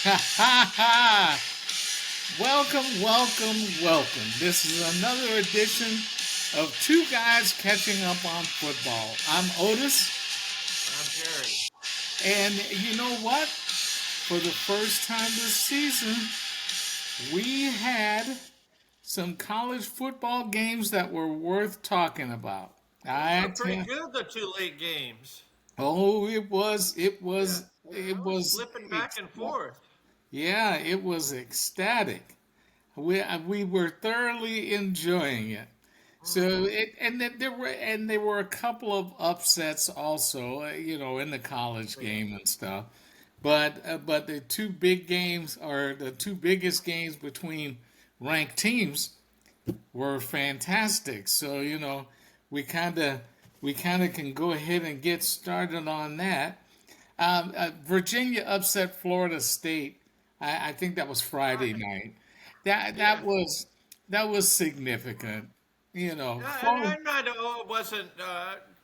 Ha ha ha! Welcome, welcome, welcome. This is another edition of Two Guys Catching Up on Football. I'm Otis, I'm Jerry. and you know what? For the first time this season, we had some college football games that were worth talking about. Those I were pretty tell, good, the two late games. oh, it was, it Yeah, was, I it was was, flipping back and forth. yeah, it was ecstatic. We were thoroughly enjoying it. So hmm there were a couple of upsets also, in the college Yeah. game and stuff. But the two big games, or the two biggest games between ranked teams, were fantastic. So we kind of we kind of can go ahead and get started on that. Virginia upset Florida State. I think that was Friday Right. night. That Yeah. that was that was significant. And Florida. I'm not. Wasn't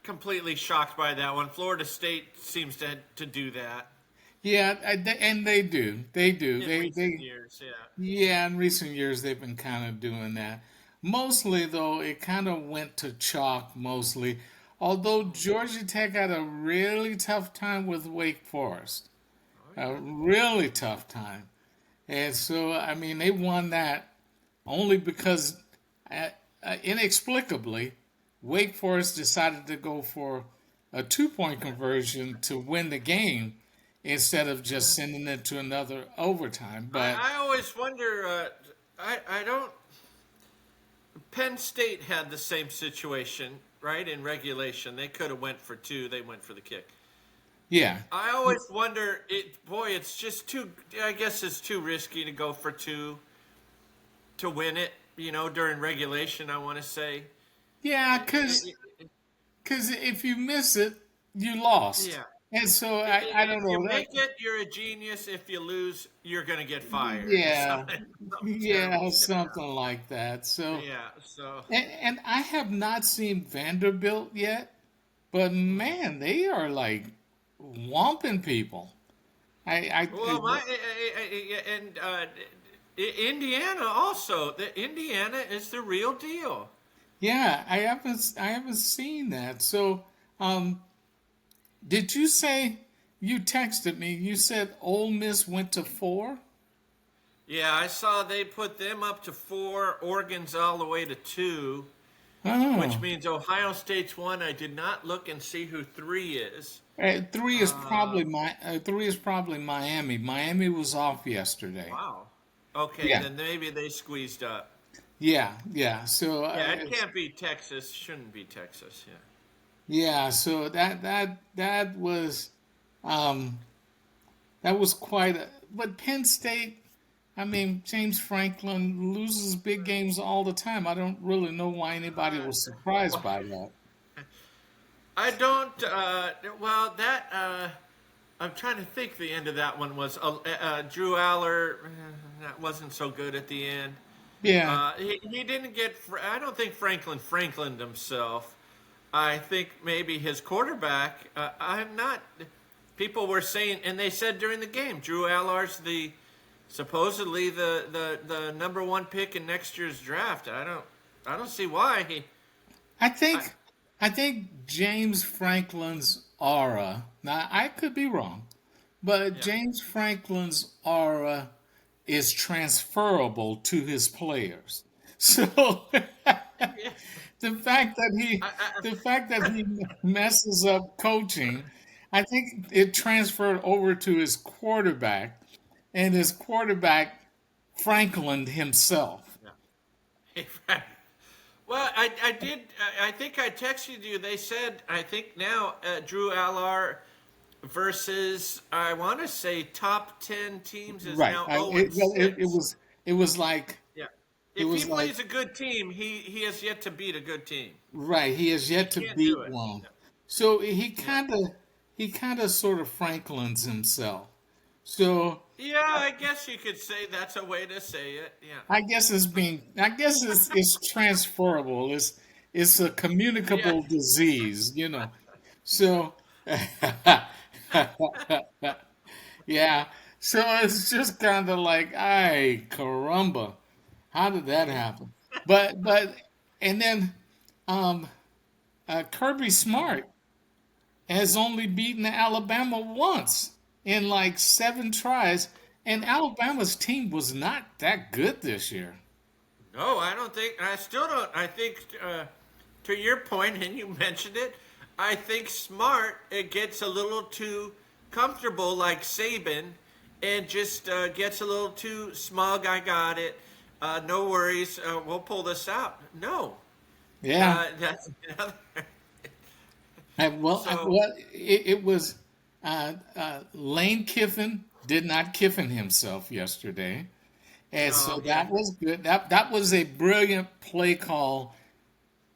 completely shocked by that one. Florida State seems to do that Yeah, and they do. They do. in recent years. Yeah. Yeah, in recent years they've been kind of doing that. Mostly though, it kind of went to chalk mostly. Although Georgia Tech had a really tough time with Wake Forest, Oh a yeah. really tough time. And so, I mean, they won that only because, inexplicably, Wake Forest decided to go for a 2 point conversion to win the game instead of just Yeah. sending it to another overtime. But I always wonder. I don't. Penn State had the same situation, right? In regulation, they could have went for two. They went for the kick. yeah, I always wonder, boy, it's just too. I guess it's too risky to go for two to win it. During regulation, I want to say. yeah, I- because if you miss it, you lost. yeah. And so I If don't you know that. make it, you're a genius. If you lose, you're gonna get fired. Yeah, Something yeah, terrible's gonna something happen. like that. So, Yeah. So. and I have not seen Vanderbilt yet. But Mhm. man, they are like whomping people. Well, and Indiana also. The Indiana is the real deal. yeah, I haven't seen that. So, um, did you say you texted me? You said Ole Miss went to four. Yeah, I saw they put them up to four. Oregon's all the way to two, which Oh, means Ohio State's one. I did not look and see who three is. three is Uh, my three is probably Miami. Miami was off yesterday. wow. Okay, Yeah, then maybe they squeezed up. yeah, yeah. So Yeah, it can't be Texas. Shouldn't be Texas. Yeah. yeah, so um that was quite a. But Penn State, I mean, James Franklin loses big games all the time. I don't really know why anybody Uh, was surprised well, by that. I don't. Well, that. I'm trying to think. The end of that one was Drew Aller. That wasn't so good at the end. Yeah, He didn't get. I don't think Franklin himself. I think maybe his quarterback. I'm not. People were saying, and they said during the game, Drew Allar's the supposedly the number one pick in next year's draft. I don't see why he. I I, think I think James Franklin's aura. Now I could be wrong, but yeah. James Franklin's aura is transferable to his players. So Yeah. the fact that he I, I, the fact that he messes up coaching, I think it transferred over to his quarterback, and his quarterback Franklin himself. yeah. Well, I did. I think I texted you. They said I think now Drew Allar versus I want to say top 10 teams is Right. now I, 0 it, and well, it 6. was it was like Yeah. it If he was like plays a good team, he has yet to beat a good team. right. He has He yet to can't do beat it. one, so he Yeah. kind of sort of Franklin's himself. So Yeah, I guess you could say that's a way to say it. Yeah. I guess it's transferable. It's a Yeah. communicable disease. So yeah. So it's just kind of like, ay, caramba, how did that happen? But and then um, Kirby Smart has only beaten Alabama once in like 7 tries, and Alabama's team was not that good this year. No, I don't think. I still don't. I think, to your point, and you mentioned it, I think Smart it gets a little too comfortable, like Saban, and just gets a little too smug. I got it. No worries. We'll pull this out. No, Yeah. that's another. So, Well, it was Lane Kiffin did not Kiffin himself yesterday, and so no, yeah, that was good. That was a brilliant play call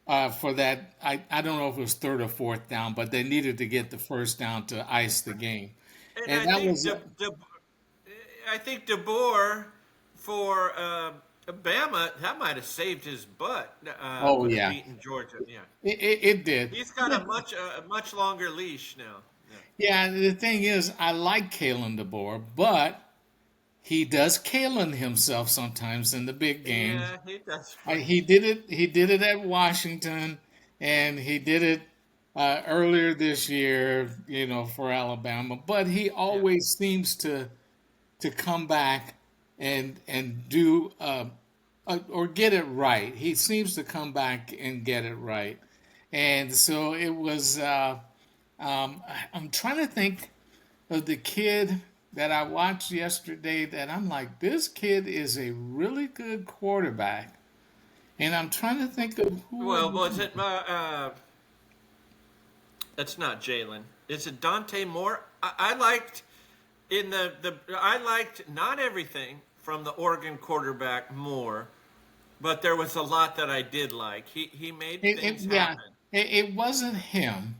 for that. I don't know if it was third or fourth down, but they needed to get the first down to ice the game, and and that was I think DeBoer for Bama that might have saved his butt oh with yeah, beating Georgia. Yeah. it did. He's got a much longer leash now. Yeah, Yeah, the thing is, I like Kalen DeBoer, but he does Kalen himself sometimes in the big games. yeah, he does funny. He did it. He did it at Washington, and he did it earlier this year. For Alabama. But he Yeah, always seems to come back and do or get it right. He seems to come back and get it right. And so it was. I'm trying to think of the kid that I watched yesterday. That I'm like, this kid is a really good quarterback. And I'm trying to think of who it well, was was. it? That's not Jalen. Is it Dante Moore? I liked I liked not everything from the Oregon quarterback Moore, but there was a lot that I did like. He made things Yeah, happen. it wasn't him.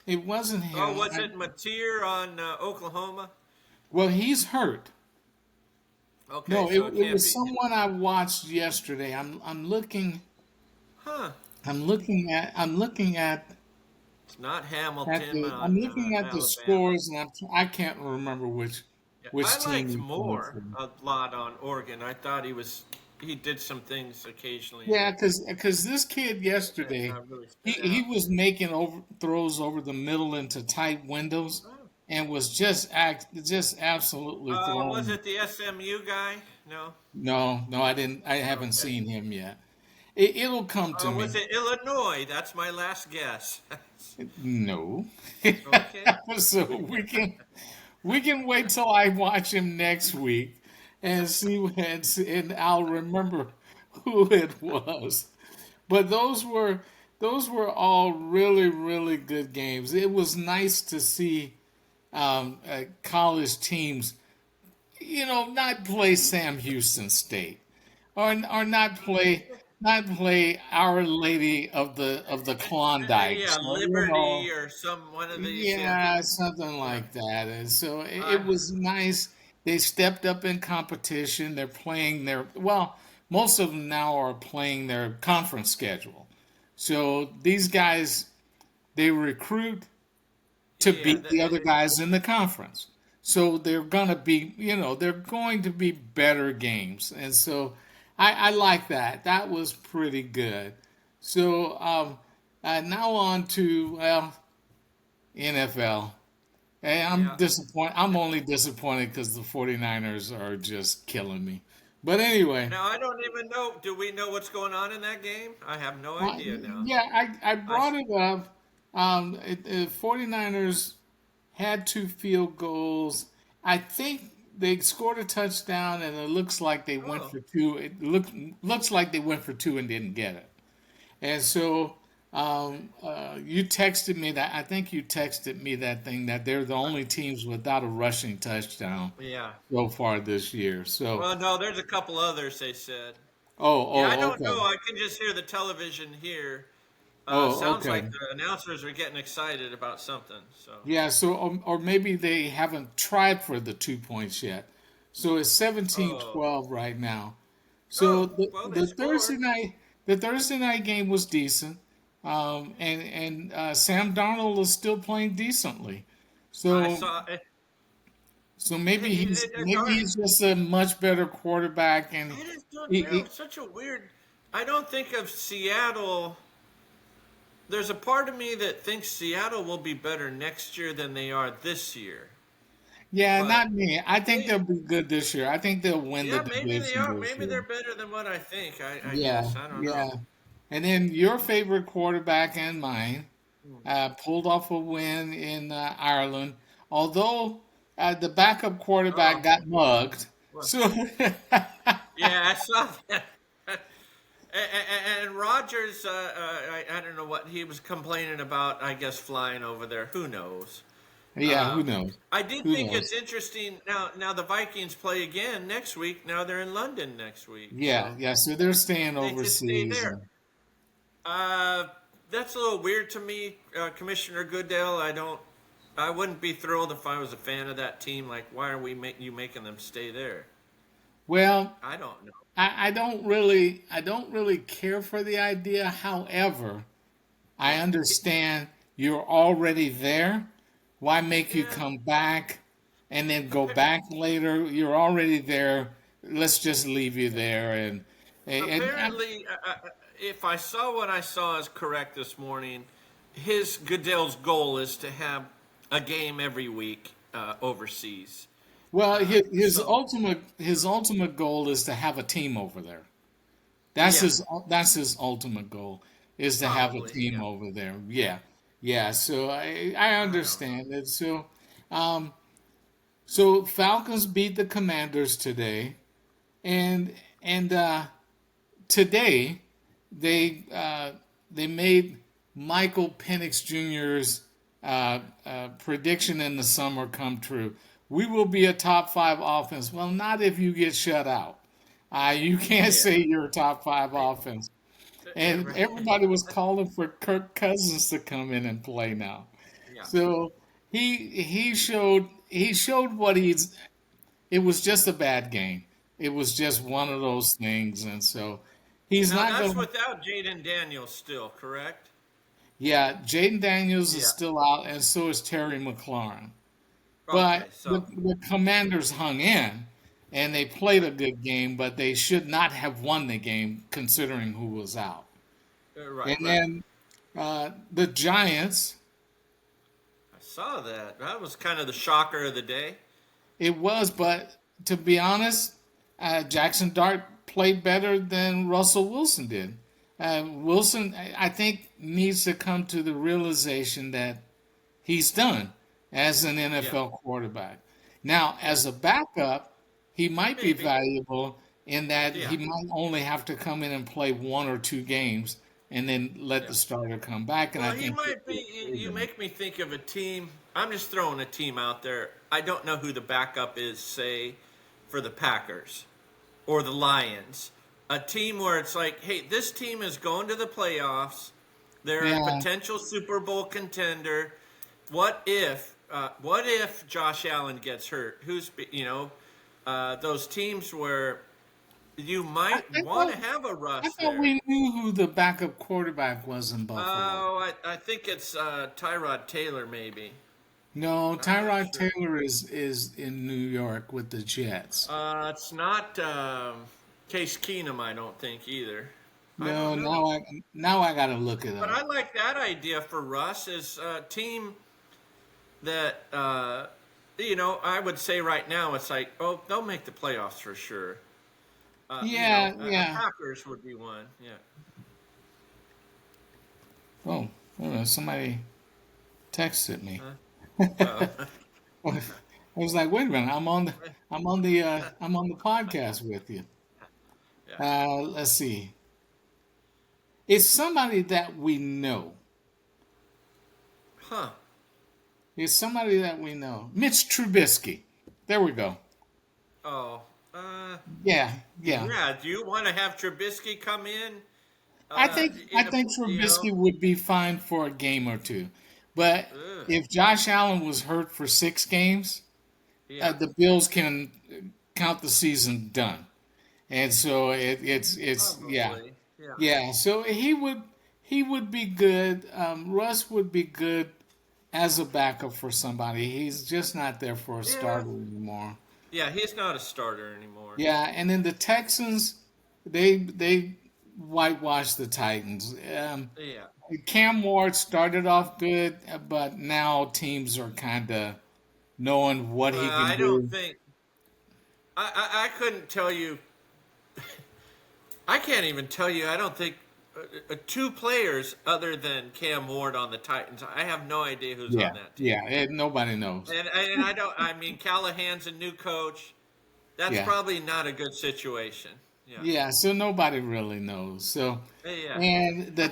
It wasn't Oh, him. was it Mateer on Oklahoma? Well, he's hurt. Okay, No, so it it can't was be him. someone I watched yesterday. I'm looking. Huh? It's not Hamilton I'm on looking at the Alabama. scores, and I can't remember Yeah, I which team liked he played Moore for. a lot on Oregon. I thought he did some things occasionally Yeah, that because this kid yesterday, really stood he out. was making over throws over the middle into tight windows, Oh. and was just absolutely Was throwing. it the SMU guy? No. No, I didn't. I haven't Okay. seen him yet. It'll come to Was me. it Illinois? That's my last guess. No, Okay. so we can wait till I watch him next week and and I'll remember who it was. But those were all really really good games. It was nice to see college teams, not play Sam Houston State, or not play Our Lady of the Klondike. Yeah, So Liberty or some one of these. Yeah. yeah, something Yeah. like that. And so it I was nice. They stepped up in competition. They're playing well, most of them now are playing their conference schedule. So these guys, they recruit to yeah. beat the other guys in the conference. So they're going to be better games. And so I like that. That was pretty good. So now on to, well, NFL. Hey, I'm Yeah. disappointed. I'm only disappointed because the 49ers are just killing me. But anyway, Now I don't even know. Do we know what's going on in that game? I have no idea now. yeah, I I brought it up. 49ers had 2 field goals. I think they scored a touchdown, and it looks like they went oh for two. Looks like they went for two and didn't get it. And so you texted me that. I think you texted me that thing that they're the only teams without a rushing touchdown yeah. so far this year. So, Well, no, there's a couple others they said. oh, Yeah, I oh, don't know. okay. I can just hear the television here. Oh, Sounds like okay. the announcers are getting excited about something. So, Yeah, so or maybe they haven't tried for the 2 points yet. So it's seventeen oh, twelve right now. So oh, the, well, they the Thursday scored. night the Thursday night game was decent. And Sam Darnold is still playing decently. I So saw it. So maybe Darn, he's just a much better quarterback, and I just don't know. he Such a weird. I don't think of Seattle. There's a part of me that thinks Seattle will be better next year than they are this year. yeah, But not me. I think they, they'll be good this year. I think they'll win the yeah, maybe they division are. this Maybe year. they're better than what I think. I Yeah, guess I don't know. yeah. And then your favorite quarterback and mine pulled off a win in Ireland, although the backup quarterback Oh, got mugged. well, So yeah, I saw that. And Rogers, I don't know what he was complaining about. I guess flying over there. Who knows? yeah, who Um, knows? I did Who think it's knows? interesting. Now the Vikings play again next week. Now they're in London next week, Yeah, so yeah. So they're staying they could stay overseas. there. Uh, that's a little weird to me, Commissioner Goodell. I wouldn't be thrilled if I was a fan of that team. Like, why are you making them stay there? Well, I don't know. I don't really care for the idea. However, I Yeah, understand you're already there. Why make you yeah. come back and then go back later? You're already there. Let's just leave you there. And Apparently, if I saw what I saw as correct this morning, his Goodell's goal is to have a game every week overseas. well, So his ultimate goal is to have a team over there. yeah, That's his ultimate goal is to have a probably. team Yeah, over there. Yeah, yeah. So I I don't know. understand it. Um, so Falcons beat the Commanders today, and and today they made Michael Penix Jr.'s prediction in the summer come true. We will be a top 5 offense. Well, not if you get shut out. You can't Yeah, say you're a top 5 right. offense. And Right. everybody was calling for Kirk Cousins to come in and play now. Yeah. So he showed what he's. It was just a bad game. It was just one of those things, and so he's Now not that's gonna. without Jaden Daniels still, correct? Yeah, Jaden Daniels is Yeah. still out, and so is Terry McLaurin. Okay. But So the Commanders hung in, and they played a good game, but they should not have won the game considering who was out. right, And right. then the Giants, I saw that. That was kind of the shocker of the day. it was, but to be honest, Jackson Dart played better than Russell Wilson did. Wilson, I think, needs to come to the realization that he's done as an Yeah. NFL quarterback. Now, Yeah. as a backup, he might be Maybe. valuable in that Yeah. he might only have to come in and play 1 or 2 games and then let Yeah. the starter come back, and I Well, he think he'll might be be. okay You then. make me think of a team. I'm just throwing a team out there. I don't know who the backup is, say, for the Packers or the Lions. A team where it's like, hey, this team is going to the playoffs. They're a Yeah, potential Super Bowl contender. What if Josh Allen gets hurt? Those teams where you I, might I want thought to have a I Russ thought there. we knew who the backup quarterback was in Buffalo. Oh, I think it's Tyrod Taylor, maybe. No, I'm not Tyrod sure. Taylor is in New York with the Jets. It's not Case Keenum, I don't think either. I No, don't know. now I gotta look it But up. I like that idea for Russ as a team that, I would say right now it's like, oh, they'll make the playoffs for sure. Yeah, yeah. Packers would be one. Yeah. Oh, hold on, somebody texted me. Huh? I was like, wait a minute, I'm on the podcast with you. Yeah. Let's see. It's somebody that we know. Huh. It's somebody that we know. Mitch Trubisky. There we go. Oh. Yeah, yeah. Yeah. Do you want to have Trubisky come in? I In a think you know. Trubisky would be fine for a game or two, but Ugh. if Josh Allen was hurt for 6 games, Yeah. the Bills can count the season done. And so it's yeah, Probably. Yeah. yeah. So he would be good. Russ would be good as a backup for somebody. He's just not there for a Yeah. starter anymore. Yeah, he's not a starter anymore. Yeah, and then the Texans, they whitewashed the Titans. Yeah. Cam Ward started off good, but now teams are kind of knowing what he can I don't do. think I couldn't tell you. I can't even tell you. I don't think two players other than Cam Ward on the Titans. I have no idea who's Yeah, on that team. yeah, nobody knows. And I don't. I mean, Callahan's a new coach. That's Yeah, probably not a good situation. Yeah. yeah. So nobody really knows. So, Yeah. and the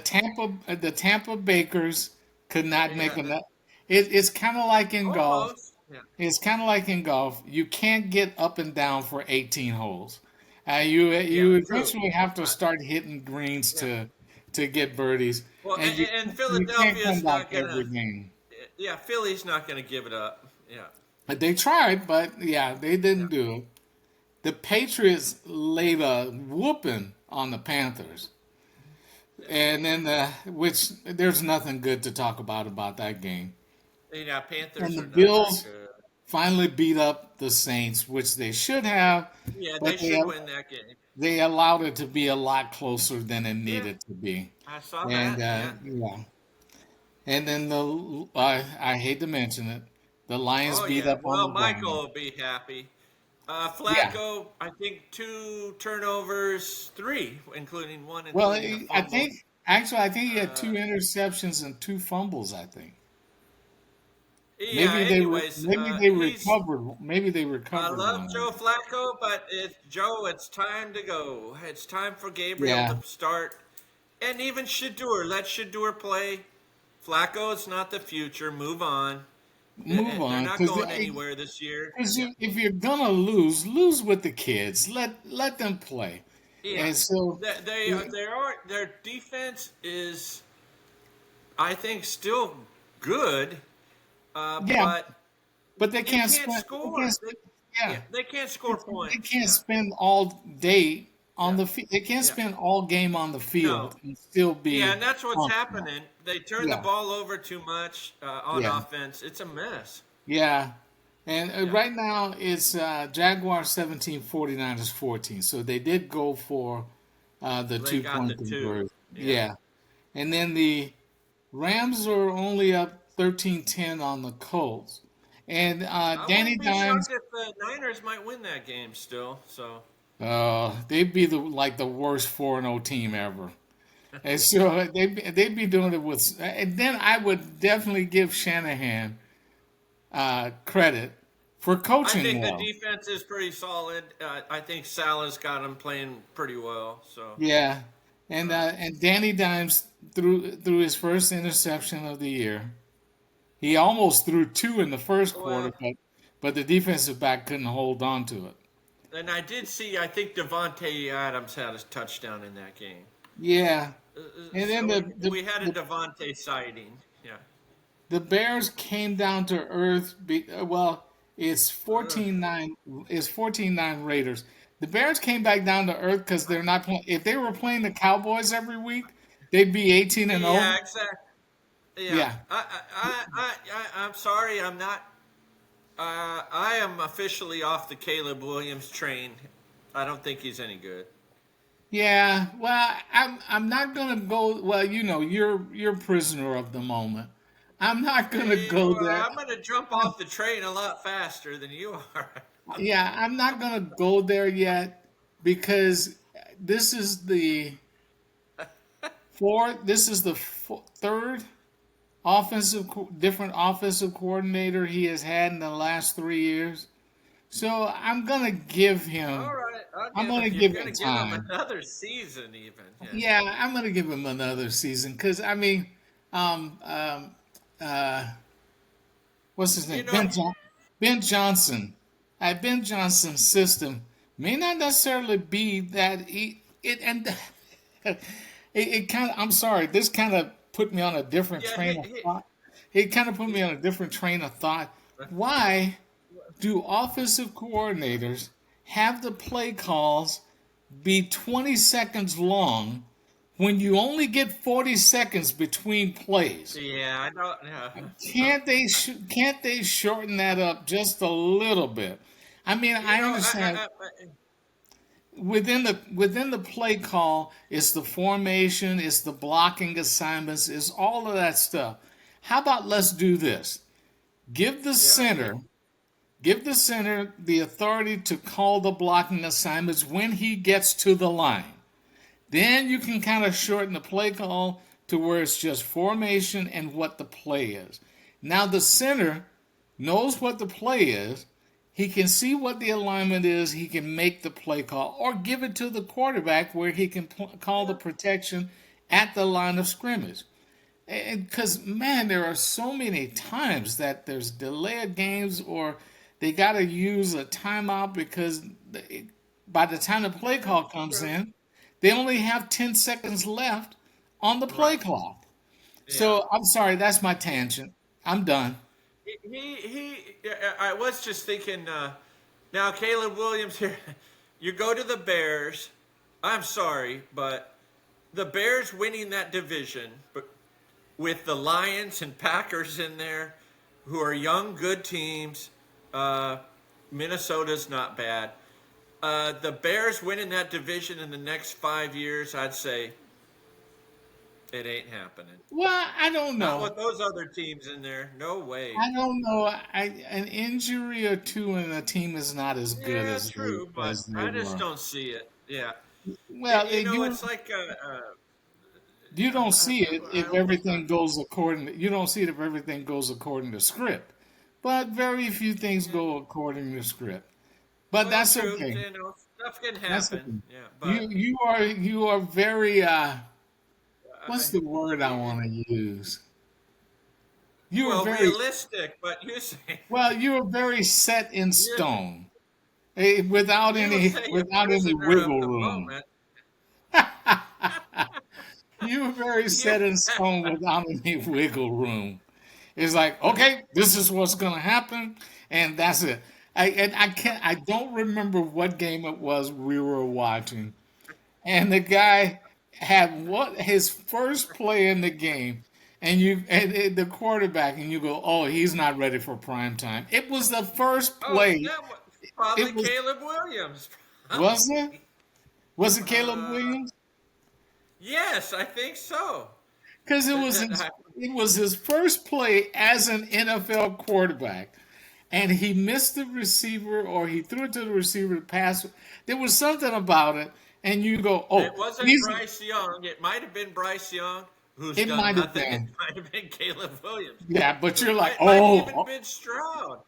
Tampa Bakers could not make Yeah. enough. It's kind of like in golf. Almost. Yeah. It's kind of like in golf. You can't get up and down for 18 holes. You Yeah. True. eventually have to Uh, start hitting greens yeah. to get birdies, Well, and and you can't come Philadelphia's back not gonna. every game. Yeah, Philly's not gonna give it up. Yeah. But they tried, but yeah, they Yeah. didn't do it. The Patriots laid a whooping on the Panthers, and then which there's nothing good to talk about that game. Yeah. And Panthers the are not very Bills good. finally beat up the Saints, which they should have, Yeah, they but should win that game. they allowed it to be a lot closer than it Yeah, needed to be. I saw And that. Yeah. yeah, and then I hate to mention it, the Lions Oh beat yeah. up on Well, the Michael Browns. will be happy. Yeah, Flacco, I think two turnovers, three, including one, well, including a I fumble. think actually I think he had two Uh, interceptions and two fumbles. I think yeah. Anyways, maybe they I recovered love one of Joe them. Flacco, but it's Joe. It's time to go. It's time for Gabriel Yeah, to start, and even Shadur. Let Shadur play. Flacco is not the future. Move on. move They're on not because going anywhere this year. Yeah. if you're gonna lose, lose with the kids. Let them play. Yeah, And so, they are their defense is I think still good, yeah, but but they you can't can't spend. They can't score. spend yeah, Yeah, they can't score they points. can't Yeah, spend all day on yeah, the field. They can't yeah. spend all game on the No. field and still Yeah, be and that's what's functional. happening. They turn the Yeah, ball over too much on yeah, offense. It's a mess. yeah. And Yeah, right now it's Jaguars 17, 49ers 14. So they did go for the they got the 2 point two. conversion. Yeah. Yeah. And then the Rams are only up 13-10 on the Colts. And I Danny wouldn't be Dimes, shocked if the Niners might win that game still. So they'd be like the worst 4-0 team ever. And so they'd be doing it with. And then I would definitely give Shanahan credit for I coaching think the well. defense is pretty solid. I think Salah's got them playing pretty well. So, Yeah, uh, and Danny Dimes threw his first interception of the year. He almost threw two in the first quarter, well, but the defensive back couldn't hold on to it. and I did see. I think Devontae Adams had a touchdown in that game. Yeah, and then So we had a Devontae sighting. Yeah. the Bears came down to earth. Well, it's Ugh. 14-9. It's 14-9 Raiders. The Bears came back down to earth because they're not playing. If they were playing the Cowboys every week, they'd be 18-0. Yeah, exactly. Yeah. Yeah, I'm sorry. I'm not. I am officially off the Caleb Williams train. I don't think he's any good. yeah. Well, I'm not gonna go. Well, you're prisoner of the moment. I'm not gonna go Well, there. I'm going to jump off the train a lot faster than you are. Yeah, I'm not gonna go there yet because this is the fourth. This is the third different offensive coordinator he has had in the last 3 years. So I'm gonna give All him. right, I'll I'm give gonna it. You're give going it to give him time. another season, even. Yeah. Yeah, I'm gonna give him another season because I mean, um, um, uh, what's his name? You know, Ben Johnson. Ben Johnson's system may not necessarily be that it and it kind of. I'm sorry. This kind of put me on a different yeah, train of thought. It kind of put me on a different train of thought. Why do offensive coordinators have the play calls be 20 seconds long when you only get 40 seconds between plays? Yeah, I don't. Yeah. Can't they shorten that up just a little bit? I mean, You I know, understand within the play call, it's the formation, it's the blocking assignments, it's all of that stuff. How about let's do this? Give the yeah, center give the center the authority to call the blocking assignments when he gets to the line. Then you can kind of shorten the play call to where it's just formation and what the play is. Now the center knows what the play is. He can see what the alignment is. He can make the play call or give it to the quarterback where he can call the yeah, protection at the line of scrimmage. Because, man, there are so many times that there's delay of games or they got to use a timeout because by the time the play yeah, call comes true. in, they only have 10 seconds left on the play Right. clock. Yeah. So I'm sorry, that's my tangent. I'm done. I was just thinking. Now, Caleb Williams here. You go to the Bears. I'm sorry, but the Bears winning that division, but with the Lions and Packers in there, who are young, good teams. Uh, Minnesota's not bad. The Bears winning that division in the next 5 years, I'd say it ain't happening. Well, I don't Not know. with those other teams in there. No way. I don't know. An injury or two and a team is not as good Yeah, true, but as they I just were. don't see it. Yeah, Well, it's like you don't see it I if almost everything goes according. You don't see it if everything goes according to script. But very few things yeah. go according to script. But Well, that's true. okay. Stuff can That's happen. okay. Yeah, You but you are you are very what's I, the word I it, want to use? You are well, very realistic. But you say you are very set in you stone, you say a without any prisoner of wiggle the room. moment. You are very You set in stone without any wiggle room. It's like, okay, this is what's going to happen, and that's it. I don't remember what game it was we were watching, and the guy had what his first play in the game, the quarterback, and you go, oh, he's not ready for prime time. It was the first oh, play. that was probably It was Caleb Williams. was it Probably. was it Caleb Uh, Williams? yes, I think so. Because I- it was his first play as an NFL quarterback, and he missed the receiver or he threw it to the receiver to pass. There was something about it, and you go, It "Oh, wasn't he's." Bryce Young. It might have been Bryce Young, who's It done might have nothing. It been, might have been Caleb Williams. yeah, but you're like, It might have "Oh, even oh, been Stroud.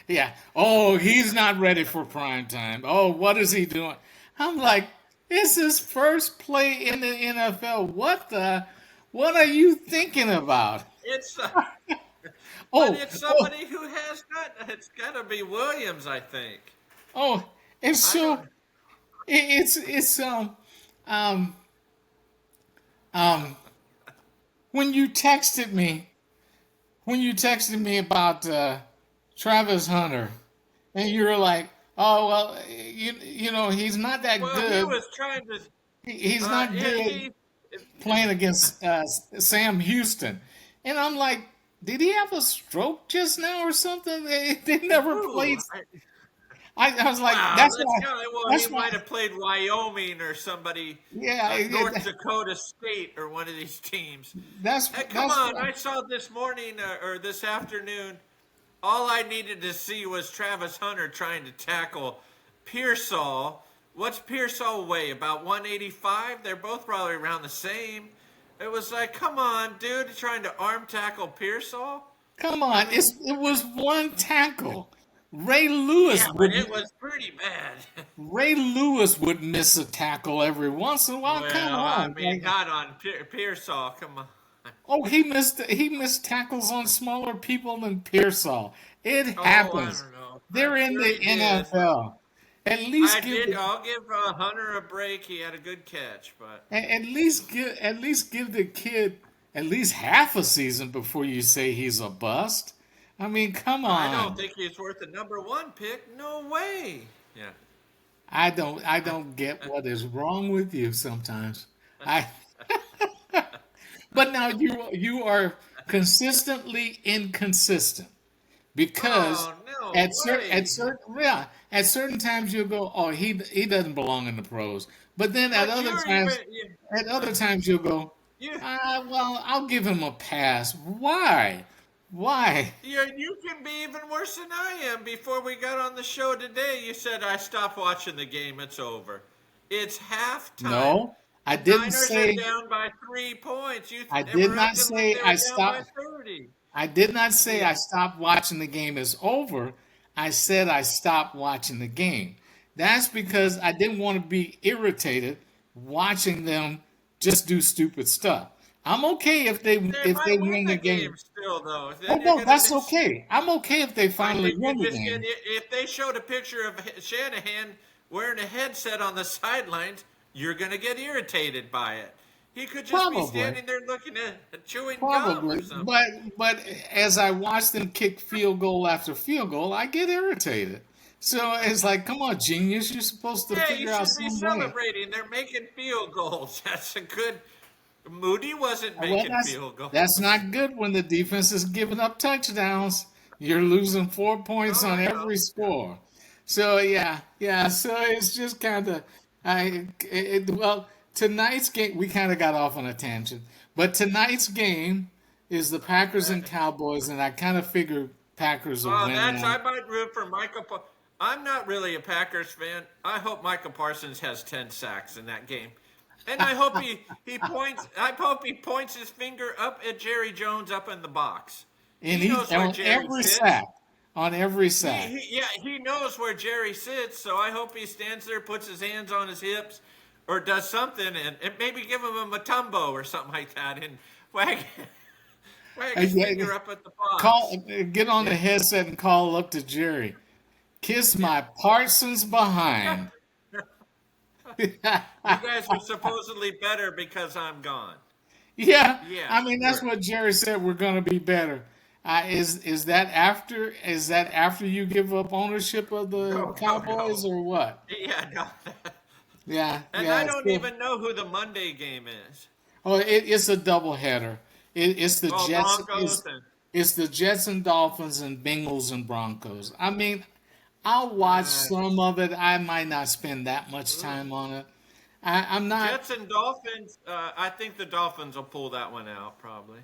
yeah, oh, he's not ready for prime time. Oh, what is he doing?" I'm like, "It's his first play in the NFL. What are you thinking about?" It's but Oh, it's oh, somebody who has got. It's got to be Williams, I think. oh, and I so don't. it's um um when you texted me about Travis Hunter, and you were like, "Oh well, you know he's not that Well, he good. was trying to. He's not good He. playing against Sam Houston," and I'm like, "Did he have a stroke just now or something? They never Ooh, played." I was like, wow, "That's that's why." kind of well. He That's why. might have played Wyoming or somebody, Yeah, North Dakota State or one of these teams. Hey, come that's on! why. I saw this morning or this afternoon. All I needed to see was Travis Hunter trying to tackle Pearsall. What's Pearsall weigh? About 185? They're both probably around the same. It was like, come on, dude, trying to arm tackle Pearsall? Come I on, mean, it was one tackle. Ray yeah, Lewis but would it was pretty bad. Ray Lewis would miss a tackle every once in a while. Come Well, I on, mean, like, not on Pearsall. Come on. oh, he missed tackles on smaller people than Pearsall. It Oh, I happens. don't know. I'm They're in sure the he did. NFL. At least I'll give Hunter a break. He had a good catch, but at least give the kid at least half a season before you say he's a bust. I mean, come I don't on. think he's worth the number one pick. No way. Yeah. I don't get what is wrong with you sometimes. I But now you are consistently inconsistent because Oh no way! at certain times you'll go, oh, he doesn't belong in the pros. But then But you're even at other times you'll go, you well, I'll give him a pass. Why? Why? you can be even worse than I am. Before we got on the show today, you said I stopped watching the game. It's over. It's halftime. No, I The didn't Niners are say. down by 3 points. I They did were not acting like say they I were down by stopped. 30. I did not say Yeah. I stopped watching the game is over. I said I stopped watching the game. That's because I didn't want to be irritated watching them just do stupid stuff. I'm okay They if might they win win the the game game. still, though. Oh Then you're no, gonna that's miss. okay. I'm okay if they I finally think you win the just get game. if they showed a picture of Shanahan wearing a headset on the sidelines, you're gonna get irritated by it. He could just be Probably. standing there looking at chewing gum or Probably, something. but as I watch them kick field goal after field goal, I get irritated. So it's like, come on, genius, you're supposed to Yeah, you figure out should be some way. celebrating. They're making field goals. That's a good. Moody wasn't Well, making field that's goals. not good when the defense is giving up touchdowns. You're losing 4 points Oh, on I know. every score. So yeah. So it's just kind of well, tonight's game we kind of got off on a tangent, but tonight's game is the Packers Uh, and Cowboys, and I kind of figure Packers will Oh, win that's that. I might root for Michael. I'm not really a Packers fan. I hope Michael Parsons has 10 sacks in that game, and I hope he points. I hope he points his finger up at Jerry Jones up in the box. And He he knows where on Jerry every sits. sack, on every sack. Yeah, he knows where Jerry sits. So I hope he stands there, puts his hands on his hips, or does something, and maybe give him a matumbo or something like that, and wag wag his Yeah, finger up at the box. call get on the headset and call up to Jerry. Kiss Yeah. my Parsons behind. You guys are supposedly better because I'm gone. Yeah, Yeah, I mean that's sure. what Jerry said. We're going to be better. Is that after you give up ownership of the No, no, Cowboys no. or what? Yeah, no. Yeah, And I yeah. don't So, even know who the Monday game is. oh, it's a doubleheader. It's the Well, Jets. Broncos and It's the Jets and Dolphins and Bengals and Broncos. I mean, I'll watch uh, some of it. I might not spend that much time on it. I'm not. Jets and Dolphins. I think the Dolphins will pull that one out probably.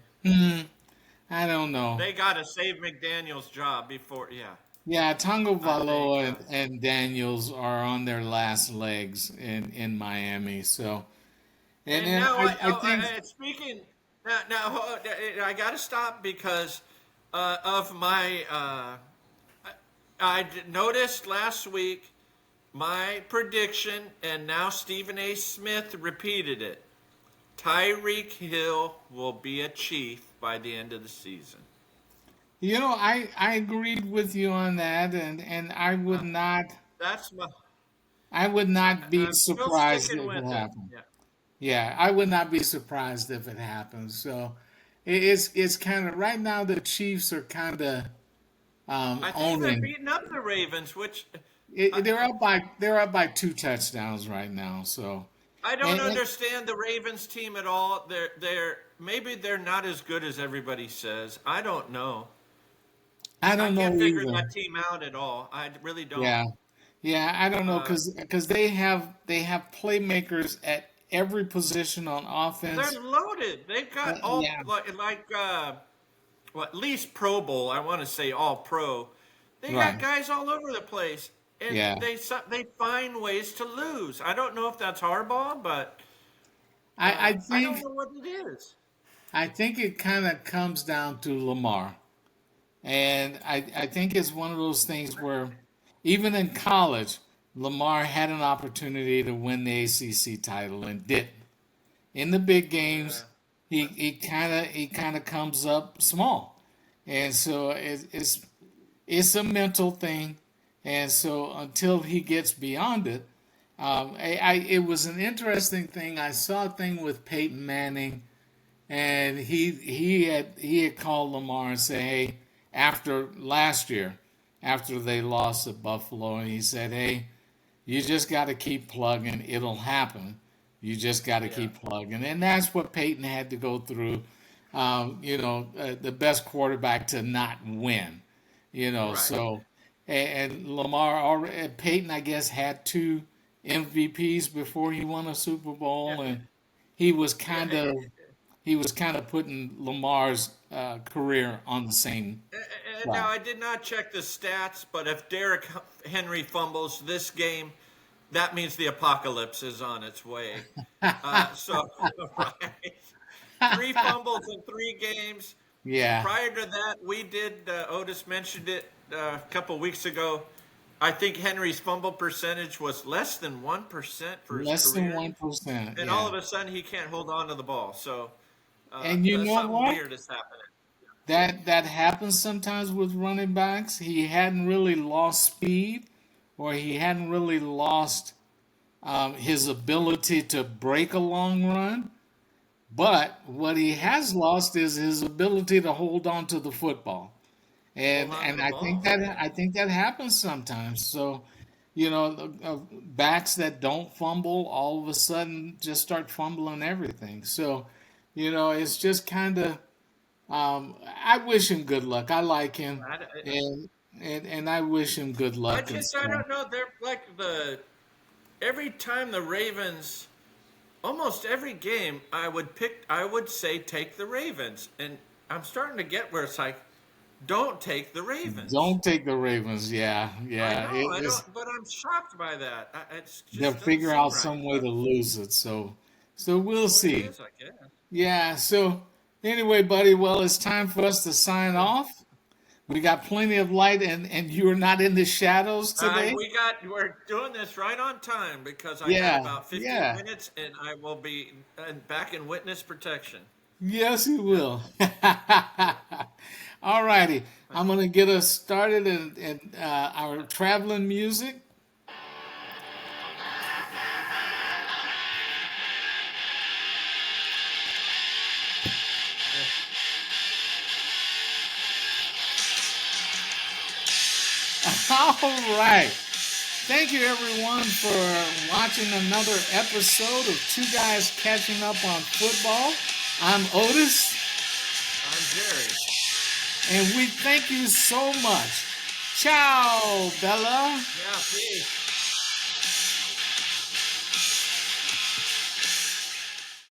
I don't know. They got to save McDaniel's job before. Yeah, Yeah, Tonga I think. Valoa and Daniels are on their last legs in Miami. So, and And then now, I think speaking I got to stop because of my. Noticed last week my prediction, and now Stephen A. Smith repeated it. Tyreek Hill will be a Chief by the end of the season. I agreed with you on that, and Uh, that's my. I would not be I'm still surprised sticking if it with it. happened. Yeah, Yeah, I would not be surprised if it happens. So it's kind of right now the Chiefs are kind of I think they're owning. beating up the Ravens, which I, They're up by 2 touchdowns right now. So I don't and understand the Ravens team at all. They're maybe they're not as good as everybody says. I don't know. I I don't know can't figure either. that team out at all. I really don't. Yeah, yeah, I don't know Uh, because they have playmakers at every position on they're offense. loaded. They've got all Yeah, well, at least Pro Bowl. I want to say All Pro. They got right. guys all over the place, and Yeah, they find ways to lose. I don't know if that's Harbaugh, but I I don't think know what it is. it kind of comes down to Lamar. And I think it's one of those things where even in college, Lamar had an opportunity to win the ACC title and didn't. In the big games, Yeah. he kind of comes up small, and so it's a mental thing. And so until he gets beyond it, it was an interesting thing. I saw a thing with Peyton Manning and he had called Lamar and said, "Hey, after last year, after they lost at Buffalo, and he said, "Hey, you just got to keep plugging. It'll happen." You just got to Yeah. keep plugging, and that's what Peyton had to go through. The best quarterback to not win. Right. So and Lamar already Peyton, I guess, had two MVPs before he won a Super Yeah. Bowl, and he was Yeah. kind of he was kind of putting Lamar's career on the same And now track. I did not check the stats, but if Derrick Henry fumbles this game, that means the apocalypse is on its way. So, right, three fumbles in 3 games. Yeah, Prior to that, we did. Otis mentioned it a couple weeks ago. I think Henry's fumble percentage was less than 1% for his less than career, 1%. and all Yeah, of a sudden he can't hold on to the ball. So and you know something what? weird is happening. That happens sometimes with running backs. He hadn't really lost speed, or he hadn't really lost his ability to break a long run. But what he has lost is his ability to hold on to the football, Hold and on to and the I think ball. that Yeah. I think that happens sometimes. So, backs that don't fumble all of a sudden just start fumbling everything. So, it's just kind of. I wish him good luck. I like him, I, and and I wish him good I luck and just I stuff. don't know. They're like the every time the Ravens, almost every game, I would say take the Ravens, and I'm starting to get where it's like, don't take the Ravens. Don't take the Ravens. Yeah, I yeah. know, I don't, but I'm shocked by that. It They'll just doesn't figure seem out right. some way But to lose it. So we'll that's what it see. is, I guess. Yeah. So anyway, buddy. Well, it's time for us to sign Uh, off. We got plenty of light, and you're not in the shadows today. we're doing this right on time because I got Yeah, about 15 yeah. minutes, and I will be back in witness protection. Yes, you Yeah. will. All righty. I'm gonna get us started in our traveling music. All right. Thank you, everyone, for watching another episode of Two Guys Catching Up on Football. I'm Otis, I'm Jerry. and we thank you so much. Ciao, Bella. Yeah, peace.